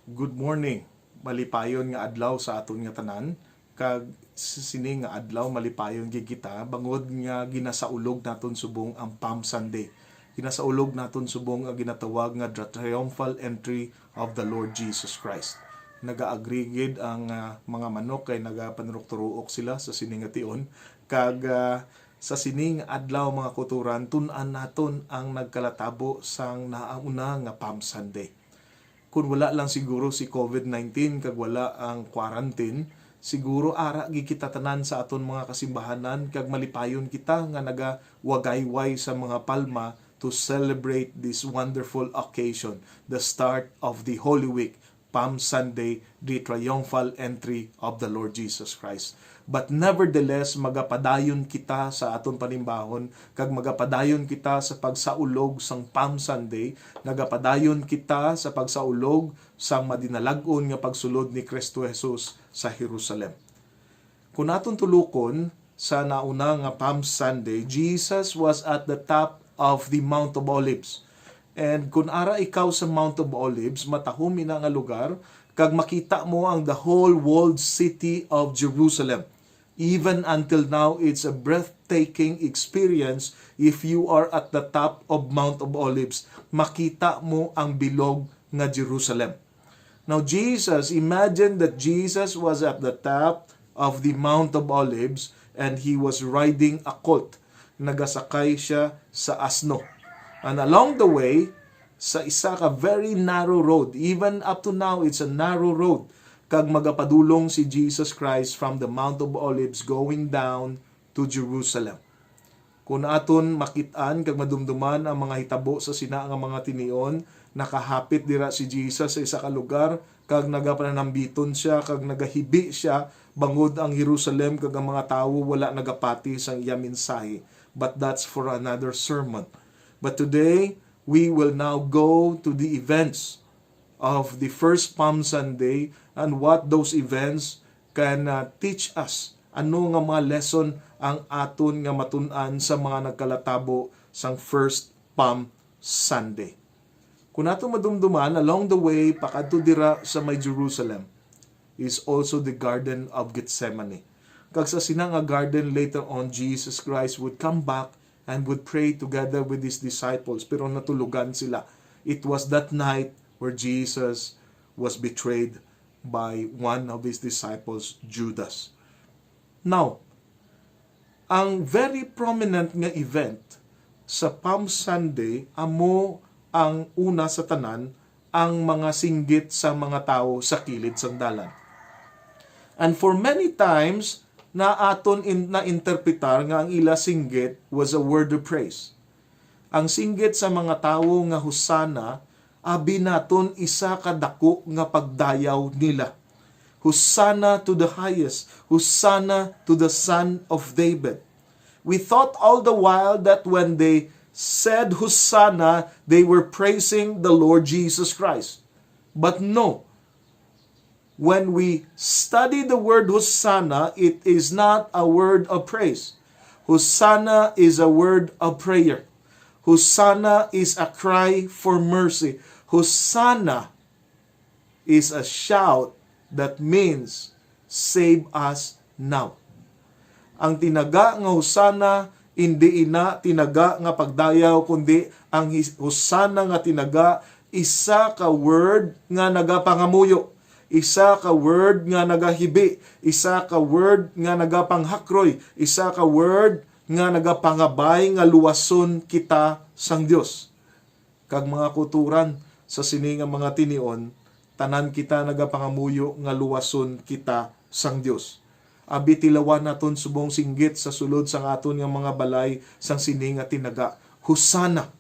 Good morning. Malipayon nga adlaw sa aton nga tanan. Kag sini nga adlaw malipayon gyud kita bangod nga ginasaulog naton subong ang Palm Sunday. Ginasaulog naton subong ang ginatawag nga the triumphal entry of the Lord Jesus Christ. Nagaagrigid ang mga manok kay nagapanrukturuok sila sa sining nga tion kag sa sining adlaw mga kuturan tun-an naton ang nagkalatabo sang nauna nga Palm Sunday. Kung wala lang siguro si COVID-19 kag wala ang quarantine, siguro ara gi kita tanan sa aton mga kasimbahanan kag malipayon kita nga nagawagayway sa mga palma to celebrate this wonderful occasion, the start of the Holy Week, Palm Sunday, the triumphal entry of the Lord Jesus Christ. But nevertheless, magapadayon kita sa aton panimbahon, kag magapadayon kita sa pagsaulog sang Palm Sunday, nagapadayon kita sa pagsaulog sang madinalag-on nga pagsulod ni Kristo Jesus sa Jerusalem. Kung aton tulukon sa nauna nga Palm Sunday, Jesus was at the top of the Mount of Olives. And kung ara ikaw sa Mount of Olives, matahom ina nga lugar, kag makita mo ang the whole walled city of Jerusalem. Even until now, it's a breathtaking experience if you are at the top of Mount of Olives. Makita mo ang bilog nga Jerusalem. Now Jesus, imagine that Jesus was at the top of the Mount of Olives and he was riding a colt. Nagasakay siya sa asno. And along the way, sa isa ka very narrow road, even up to now, it's a narrow road, kag magapadulong si Jesus Christ from the Mount of Olives going down to Jerusalem. Kung aton makitaan kag madumduman ang mga hitabo sa sina nga mga tinion, nakahapit dira si Jesus sa isa ka lugar, kag nagapanambiton siya, kag nagahibi siya, bangod ang Jerusalem, kag ang mga tawo wala nagapati sang iya mensahe. But that's for another sermon. But today, we will now go to the events of the first Palm Sunday and what those events can teach us. Ano nga mga lesson ang aton nga matun-an sa mga nagkalatabo sang first Palm Sunday. Kung aton madumduman, along the way, pakadto dira sa may Jerusalem is also the Garden of Gethsemane. Kag sa sinang nga garden, later on, Jesus Christ would come back and would pray together with his disciples. Pero natulugan sila. It was that night where Jesus was betrayed by one of his disciples, Judas. Now, ang very prominent nga event sa Palm Sunday, amo ang una sa tanan, ang mga singgit sa mga tao sa kilid sang dalan. And for many times, na aton na-interpretar nga ang ila singgit was a word of praise. Ang singgit sa mga tawo nga husana, abi naton isa kadako nga pagdayaw nila. Hosanna to the highest, Hosanna to the Son of David. We thought all the while that when they said Hosanna, they were praising the Lord Jesus Christ. But no. When we study the word Hosanna, it is not a word of praise. Hosanna is a word of prayer. Hosanna is a cry for mercy. Hosanna is a shout that means, save us now. Ang tinaga nga Hosanna, hindi ina tinaga nga pagdayaw, kundi ang Hosanna nga tinaga, isa ka word nga nagapangamuyo. Isa ka word nga nagahibi, isa ka word nga nagapanghakroy, isa ka word nga nagapangabay nga luwason kita sang Dios. Kag mga kuturan sa sini nga mga tinion, tanan kita nagapangamuyo nga luwason kita sang Dios. Abi tilawan naton subong singgit sa sulod sang aton nga mga balay sang sini nga tinaga. Hosanna!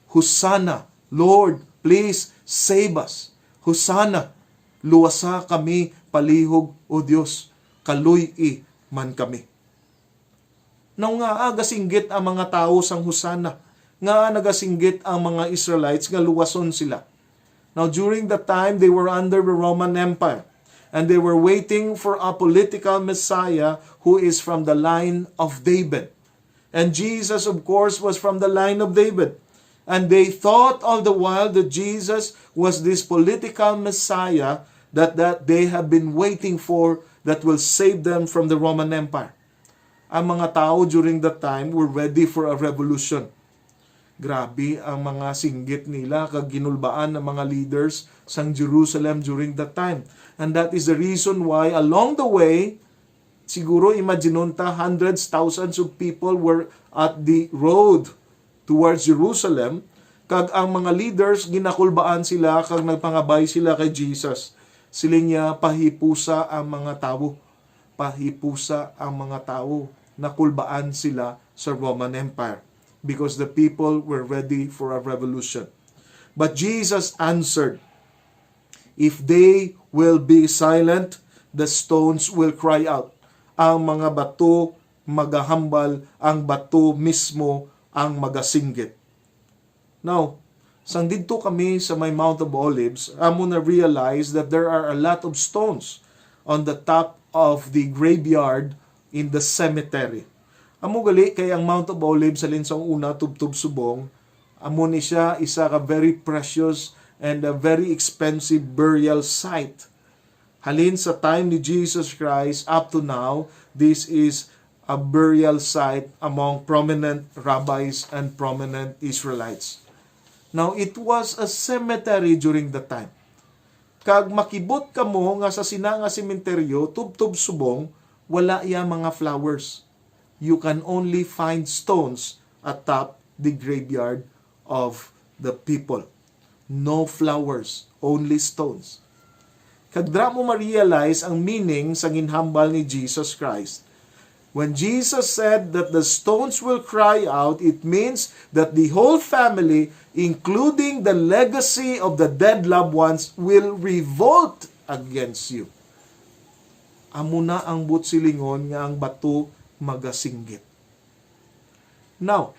Hosanna! Lord, please save us! Hosanna! Luwasa kami palihog, O Dios, kaluy-i man kami. Now nga agasinggit ang mga tao sang Hosanna, nga nagasinggit ang mga Israelites nga luwason sila. Now during that time, they were under the Roman Empire, and they were waiting for a political Messiah who is from the line of David. And Jesus, of course, was from the line of David. And they thought all the while that Jesus was this political Messiah that they have been waiting for, that will save them from the Roman Empire. Ang mga tao during that time were ready for a revolution. Grabe ang mga singgit nila kag ginulbaan ng mga leaders sang Jerusalem during that time. And that is the reason why along the way, siguro imagine ta, hundreds, thousands of people were at the road towards Jerusalem, kag ang mga leaders ginakulbaan sila kag nagpangabay sila kay Jesus. Siling niya pahipusa ang mga tao. Pahipusa ang mga tao. Nakulbaan sila sa Roman Empire because the people were ready for a revolution. But Jesus answered, "If they will be silent, the stones will cry out." Ang mga bato magahambal, ang bato mismo ang magasinggit. Now, sang dito kami sa may Mount of Olives, amo na realize that there are a lot of stones on the top of the graveyard in the cemetery. Amo gali kay ang Mount of Olives sa linsong una tubtub subong, amo ni siya isa ka very precious and a very expensive burial site. Halin sa time ni Jesus Christ up to now, this is a burial site among prominent rabbis and prominent Israelites. Now, it was a cemetery during the time. Kag makibot ka mo nga sa sinanga sementeryo, tubtub subong, wala ya mga flowers. You can only find stones atop the graveyard of the people. No flowers, only stones. Kag dra mo ma-realize ang meaning sa ginhambal ni Jesus Christ. When Jesus said that the stones will cry out, it means that the whole family, including the legacy of the dead loved ones, will revolt against you. Amo na ang butsilingon nga ang bato magasinggit. Now,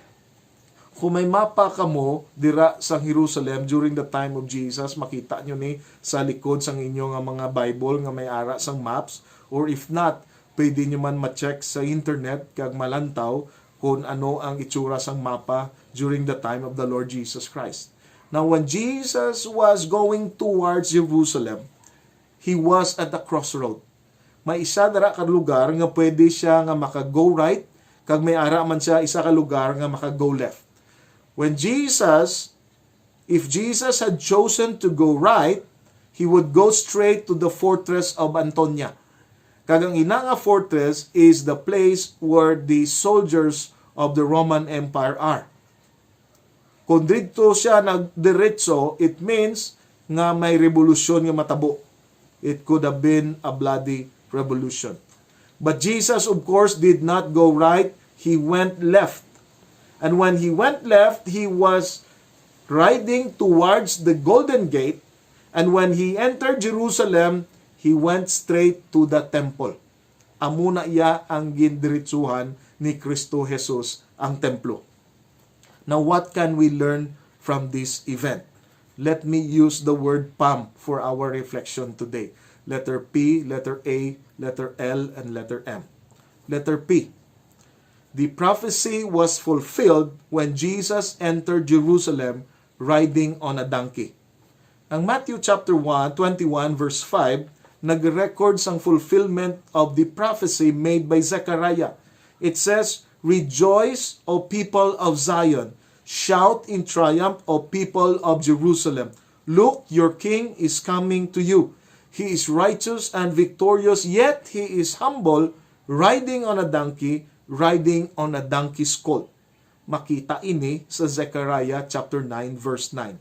kung may mapa ka mo dira sa Jerusalem during the time of Jesus, makita nyo ni sa likod sang inyo nga mga Bible nga may ara sang maps, or if not, pwede nyo man ma-check sa internet kag malantaw kung ano ang itsura sang mapa during the time of the Lord Jesus Christ. Now, when Jesus was going towards Jerusalem, He was at the crossroad. May isa dara ka lugar nga pwede siya nga maka-go right, kag may ara man siya isa ka lugar nga maka-go left. When if Jesus had chosen to go right, He would go straight to the fortress of Antonia. Kagang ina nga fortress is the place where the soldiers of the Roman Empire are. Kung dito siya nagdiretso, it means nga may revolusyon nga matabo. It could have been a bloody revolution. But Jesus, of course, did not go right. He went left. And when He went left, He was riding towards the Golden Gate. And when He entered Jerusalem, He went straight to the temple. Amo na iya ang gindiritsuhan ni Kristo Jesus ang templo. Now, what can we learn from this event? Let me use the word PAM for our reflection today. Letter P, letter A, letter L, and letter M. Letter P. The prophecy was fulfilled when Jesus entered Jerusalem riding on a donkey. Ang Matthew chapter 1, 21 verse 5, nag-record sang fulfillment of the prophecy made by Zechariah. It says, "Rejoice, O people of Zion. Shout in triumph, O people of Jerusalem. Look, your king is coming to you. He is righteous and victorious, yet he is humble, riding on a donkey, riding on a donkey's colt." Makita ini sa Zechariah chapter 9 verse 9.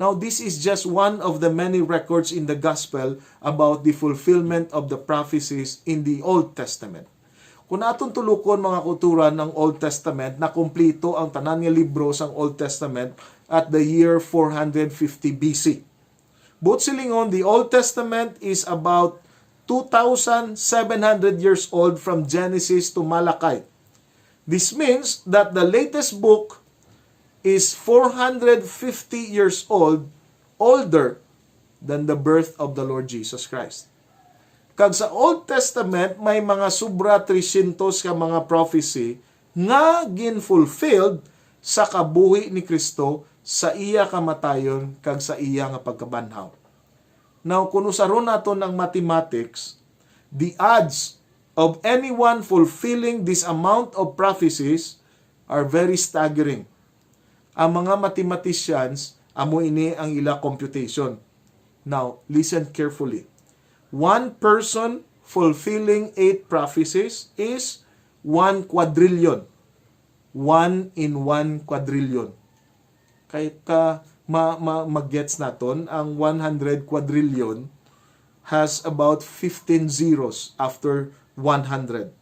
Now, this is just one of the many records in the Gospel about the fulfillment of the prophecies in the Old Testament. Kung atong tulukon mga kultura ng Old Testament, na kumplito ang tanan nga libro sang Old Testament at the year 450 BC. But silingon, the Old Testament is about 2,700 years old from Genesis to Malachi. This means that the latest book is 450 years old, older than the birth of the Lord Jesus Christ. Kag sa Old Testament, may mga sobra 300 ka mga prophecy nga gin-fulfilled sa kabuhi ni Kristo sa iya kamatayon kag sa iya nga pagkabanhaw. Now, kung usaron nato ng mathematics, the odds of anyone fulfilling this amount of prophecies are very staggering. Ang mga mathematicians, amo ini ang ila computation. Now, listen carefully. One person fulfilling 8 prophecies is 1 quadrillion. 1 in 1 quadrillion. Kahit mag-gets naton, ang 100 quadrillion has about 15 zeros after 100.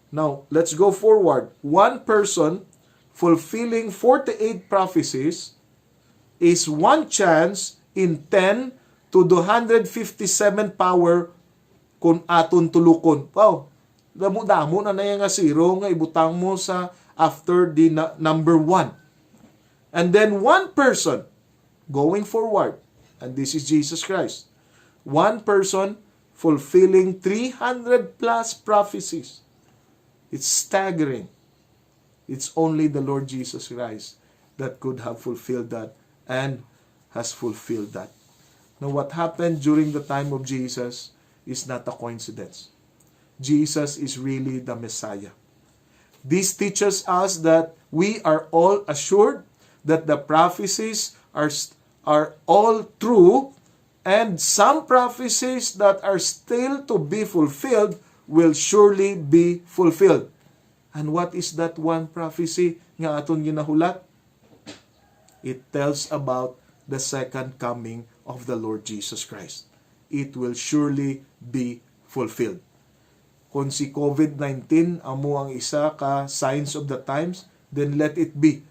Now, let's go forward. One person fulfilling 48 prophecies is one chance in 10 to 257 power kung aton tulukon. Wow, damo-damo na yung nga zero nga ibutang mo sa after the number 1. And then one person going forward, and this is Jesus Christ. One person fulfilling 300 plus prophecies. It's staggering. It's only the Lord Jesus Christ that could have fulfilled that and has fulfilled that. Now, what happened during the time of Jesus is not a coincidence. Jesus is really the Messiah. This teaches us that we are all assured that the prophecies are all true, and some prophecies that are still to be fulfilled will surely be fulfilled. And what is that one prophecy nga aton ginahulat? It tells about the second coming of the Lord Jesus Christ. It will surely be fulfilled. Kung si COVID-19 amo ang isa ka signs of the times, then let it be.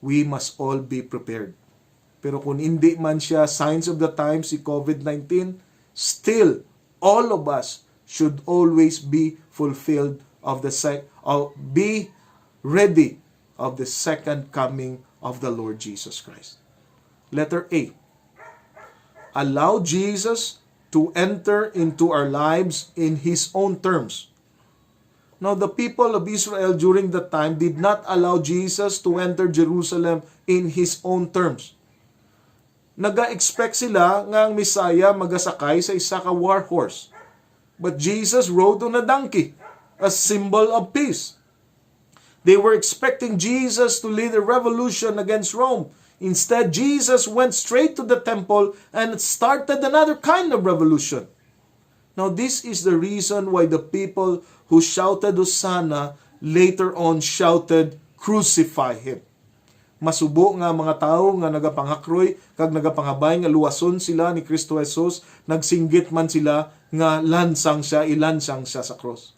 We must all be prepared. Pero kung hindi man siya signs of the times, si COVID-19, still, all of us should always be fulfilled be ready of the second coming of the Lord Jesus Christ. Letter A. Allow Jesus to enter into our lives in His own terms. Now, the people of Israel during that time did not allow Jesus to enter Jerusalem in His own terms. Naga-expect sila nga ang Messiah magasakay sa isa ka war horse. But Jesus rode on a donkey, a symbol of peace. They were expecting Jesus to lead a revolution against Rome. Instead, Jesus went straight to the temple and started another kind of revolution. Now, this is the reason why the people who shouted Hosanna later on shouted, "Crucify Him." Masubo nga mga tao nga nagapanghakroy kag nagapangabay nga luwason sila ni Kristo Jesus, nagsinggit man sila nga ilansang siya sa cross.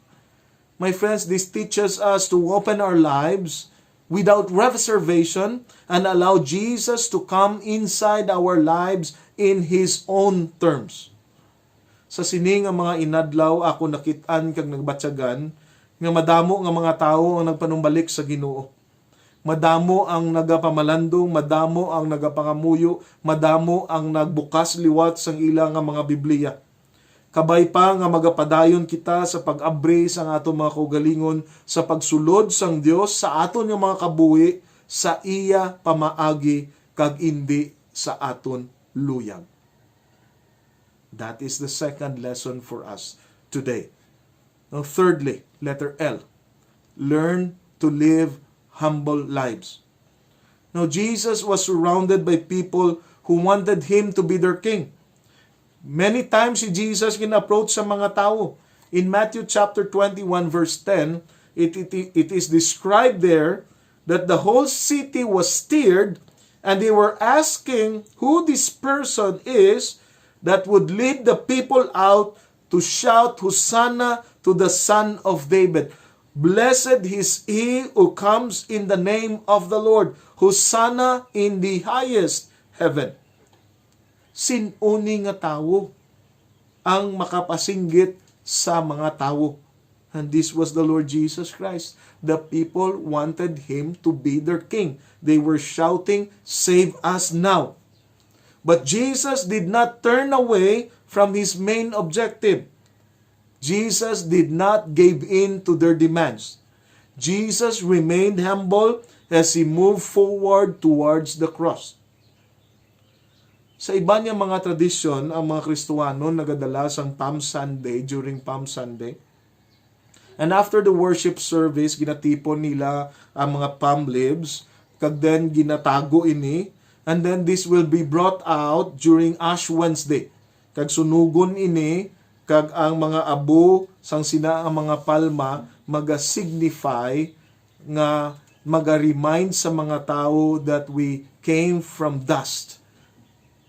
My friends, this teaches us to open our lives without reservation and allow Jesus to come inside our lives in His own terms. Sa sini nga mga inadlaw ako nakit-an kag nagbatyagan nga madamo nga mga tao ang nagpanumbalik sa Ginoo. Madamo ang nagapamalandong, madamo ang nagapangamuyo, madamo ang nagbukas liwat sang ilang nga mga Biblia. Kabay pa nga magapadayon kita sa pag-abri sang atong mga kaugalingon sa pagsulod sang Dios sa aton nga mga kabuhi sa iya pamaagi kag indi sa aton luyag. That is the second lesson for us today. Now, thirdly, letter L. Learn to live humble lives. Now, Jesus was surrounded by people who wanted Him to be their king. Many times si Jesus gina-approach sa mga tao. In Matthew chapter 21 verse 10, it is described there that the whole city was stirred and they were asking who this person is that would lead the people out to shout Hosanna to the Son of David. Blessed is He who comes in the name of the Lord. Hosanna in the highest heaven. Sinuni nga tao ang makapasinggit sa mga tao. And this was the Lord Jesus Christ. The people wanted Him to be their king. They were shouting, "Save us now." But Jesus did not turn away from His main objective. Jesus did not give in to their demands. Jesus remained humble as he moved forward towards the cross. Sa iba niya mga tradisyon, ang mga Kristiyano nagadala sang Palm Sunday during Palm Sunday. And after the worship service, ginatipon nila ang mga palm leaves, kag then ginatago ini, and then this will be brought out during Ash Wednesday. Kag sunugon ini, kag ang mga abo sang sina ang mga palma maga-signify nga maga-remind sa mga tao that we came from dust.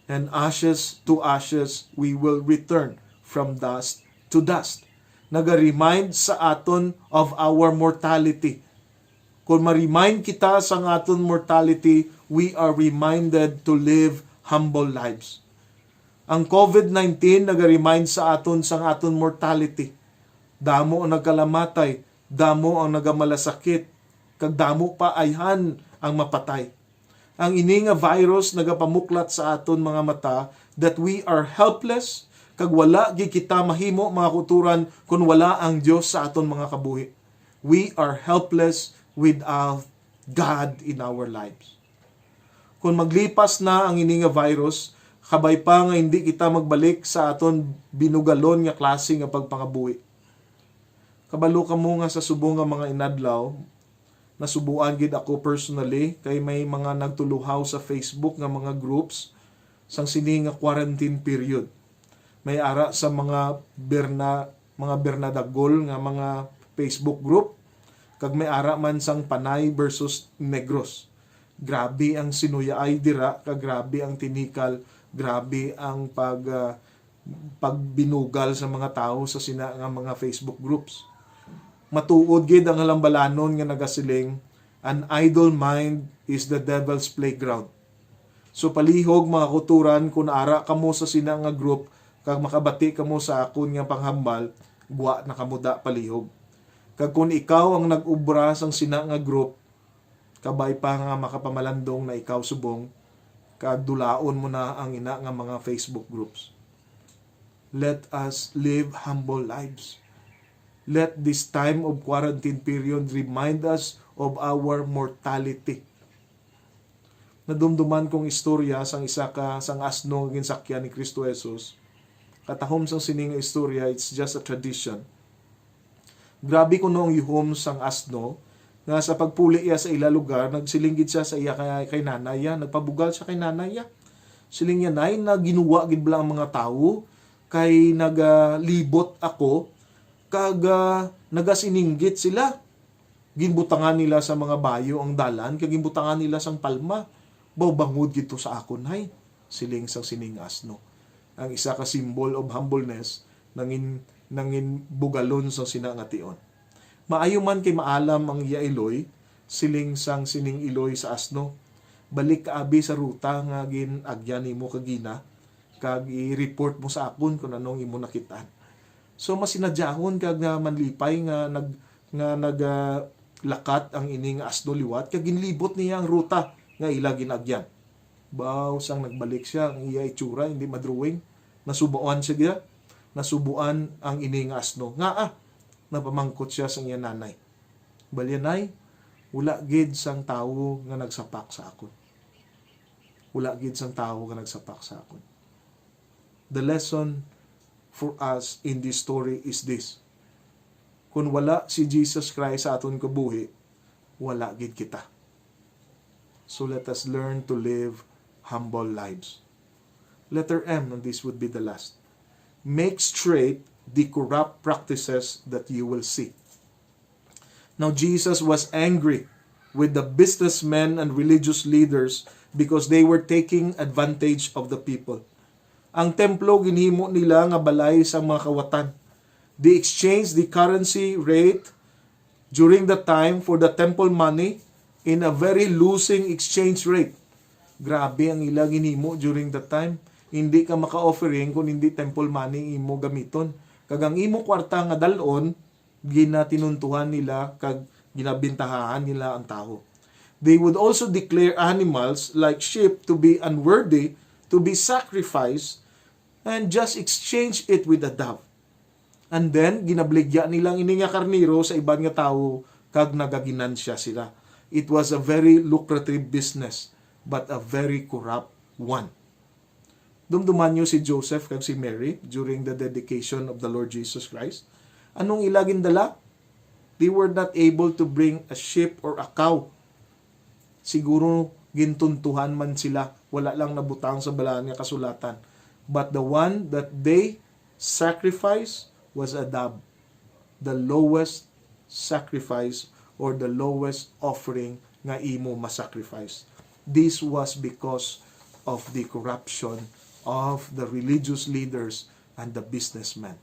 And ashes to ashes, we will return from dust to dust. Naga-remind sa aton of our mortality. Kung ma-remind kita sa aton mortality, we are reminded to live humble lives. Ang COVID-19 naga-remind sa aton mortality. Damo ang nagkalamatay, damo ang nagamalasakit, kag damo pa ayhan ang mapatay. Ang ini nga virus nagapamuklat sa aton mga mata that we are helpless, kag wala gi kita mahimo mga kuturan kung wala ang Dios sa aton mga kabuhi. We are helpless without God in our lives. Kung maglipas na ang ini nga virus, kabay pa nga hindi kita magbalik sa aton binugalon nga klase nga pagpangabuhi. Kabalo ka mo nga sa subong nga mga inadlaw, nasubuan gid ako personally kay may mga nagtuluhaw sa Facebook nga mga groups sang sini nga quarantine period. May ara sa mga Bernadagol nga mga Facebook group, kag may ara man sang Panay versus Negros. Grabe ang sinuyaay dira, kag grabe ang tinikal, grabe ang pagbinugal sa mga tao sa sina nga mga Facebook groups. Matuod gid ang halambalanon nga nagasiling, an idle mind is the devil's playground. So palihog mga kuturan, kung ara kamo sa sina nga group, kag makabati kamo sa akon nga panghambal, buwa na kamuda palihog. Kag kung ikaw ang nag-ubra sang sina nga group, kabay pa nga makapamalandong na ikaw subong, kag dulaon mo na ang ina nga mga Facebook groups. Let us live humble lives. Let this time of quarantine period remind us of our mortality. Nadumduman kong istorya sang isa ka sang asno nga ginsakyan ni Kristo Jesus. Katahom sang sining istorya, it's just a tradition. Grabe ko noong yuhom sang asno nga sa pagpuli iya sa ila lugar, nagsilinggid siya sa iya kay nanay, nagpabugal siya kay nanay. Siling niya, nay, na ginuwa gid bala ang mga tao kay nagalibot ako, kag nagasiningit sila. Ginbutangan nila sa mga bayo ang dalan, kag ginbutangan nila sang palma. Bawbangod gito sa akon, hay. Siling sang sining asno. Ang isa ka symbol of humbleness nangin bugalon sa sinangation. Maayo man kay maalam ang iya iloy, siling sang sining iloy sa asno. Balik kaabi sa ruta nga ginagyan nimo kagina, kag i-report mo sa akon kung anong imo nakitaan. So masinadyahon kag nga manlipay nga naglakat ang ining asno liwat, kag ginlibot niya ang ruta nga ila ginagyan. Baw sang nagbalik siya, ang iya itsura hindi madrawing, nasubuan siya, nasubuan ang ining asno. Nga napamangkot siya sa iya nanay. Balyanay, wala gid sang tawo nga nagsapak sa akon. Wala gid sang tawo nga nagsapak sa akon. The lesson for us in this story is this. Kung wala si Jesus Christ sa aton kabuhi, wala gid kita. So let us learn to live humble lives. Letter M, and this would be the last. Make straight the corrupt practices that you will see. Now Jesus was angry with the businessmen and religious leaders because they were taking advantage of the people. Ang templo ginhimo nila nga balay sa mga kawatan. They exchanged the currency rate during the time for the temple money in a very losing exchange rate. Grabe ang ila ginhimo during that time. Hindi ka maka-offering kung hindi temple money imo gamiton. Kag ang imo kwarta nga dalon, ginatinuntuhan nila kag ginabintahaan nila ang tao. They would also declare animals like sheep to be unworthy to be sacrificed and just exchange it with a dove. And then, ginabligya nilang ini nga karniro sa ibang nga tao kag nagaginansya sila. It was a very lucrative business, but a very corrupt one. Dumduman niyo si Joseph kag si Mary during the dedication of the Lord Jesus Christ. Anong ilagin dala? They were not able to bring a sheep or a cow. Siguro gintuntuhan man sila. Wala lang nabutang sa balaan nga kasulatan. But the one that they sacrificed was a dove. The lowest sacrifice or the lowest offering nga imo masacrifice. This was because of the corruption of the religious leaders and the businessmen.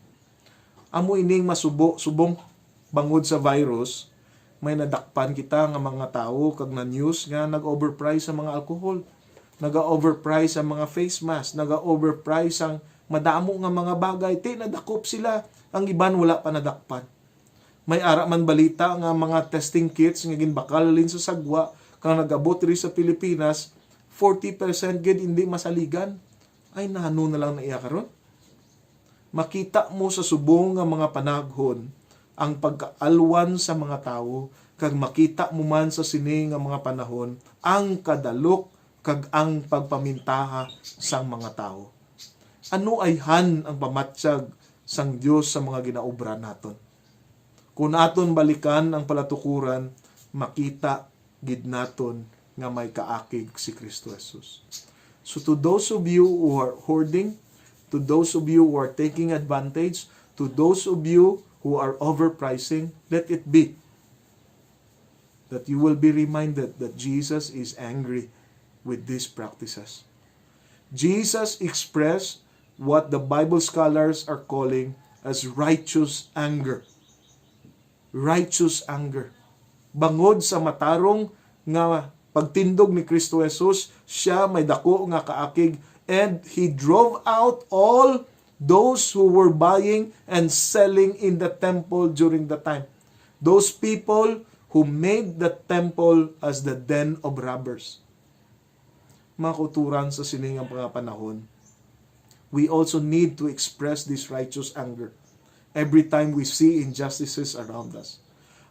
Amo ining subong bangod sa virus, may nadakpan kita nga mga tao kag na news nga nag-overprice ang mga alcohol, naga-overprice ang mga face mask, naga-overprice ang madamo nga mga bagay. Nadakop sila, ang iban wala pa nadakpan. May ara man balita nga mga testing kits nga ginbakalin sa sagwa kang nagabot diri sa Pilipinas, 40% gid hindi masaligan. Ay nano na lang na iya karon. Makita mo sa subong nga mga panaghon ang pagkaalwan sa mga tawo, kag makita mo man sa sini nga mga panahon ang kadalok kag ang pagpamintaha sang mga tawo. Ano ay ang pamatsyag sang Dios sa mga ginaobra naton? Kung aton balikan ang palatukuran, makita gid naton nga may kaakig si Kristo Jesus. So to those of you who are hoarding, to those of you who are taking advantage, to those of you who are overpricing, let it be that you will be reminded that Jesus is angry with these practices. Jesus expressed what the Bible scholars are calling as righteous anger. Righteous anger. Bangod sa matarong nga pagtindog ni Kristo Jesus, siya may dako nga kaakig, and He drove out all those who were buying and selling in the temple during the time. Those people who made the temple as the den of robbers. Mga kuturan sa siningang mga panahon, we also need to express this righteous anger every time we see injustices around us.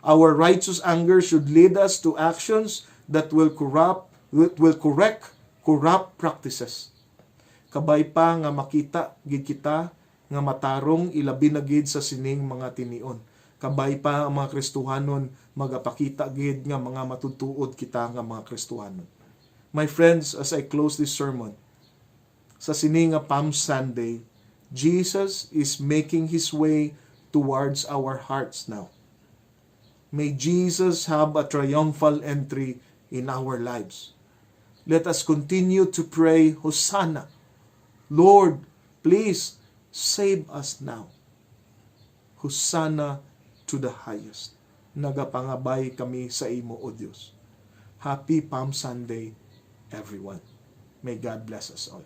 Our righteous anger should lead us to actions that will correct corrupt practices. Kabay pa nga makita gid kita nga matarong ilabi na gid sa sining mga tinion. Kabay pa ang mga Kristohanon magapakita gid nga mga matutuod kita nga mga Kristohanon. My friends, as I close this sermon, sa sining nga Palm Sunday, Jesus is making His way towards our hearts now. May Jesus have a triumphal entry in our lives. Let us continue to pray, Hosanna. Lord, please save us now. Hosanna to the highest. Nagapangabay kami sa imo, O Diyos. Happy Palm Sunday, everyone. May God bless us all.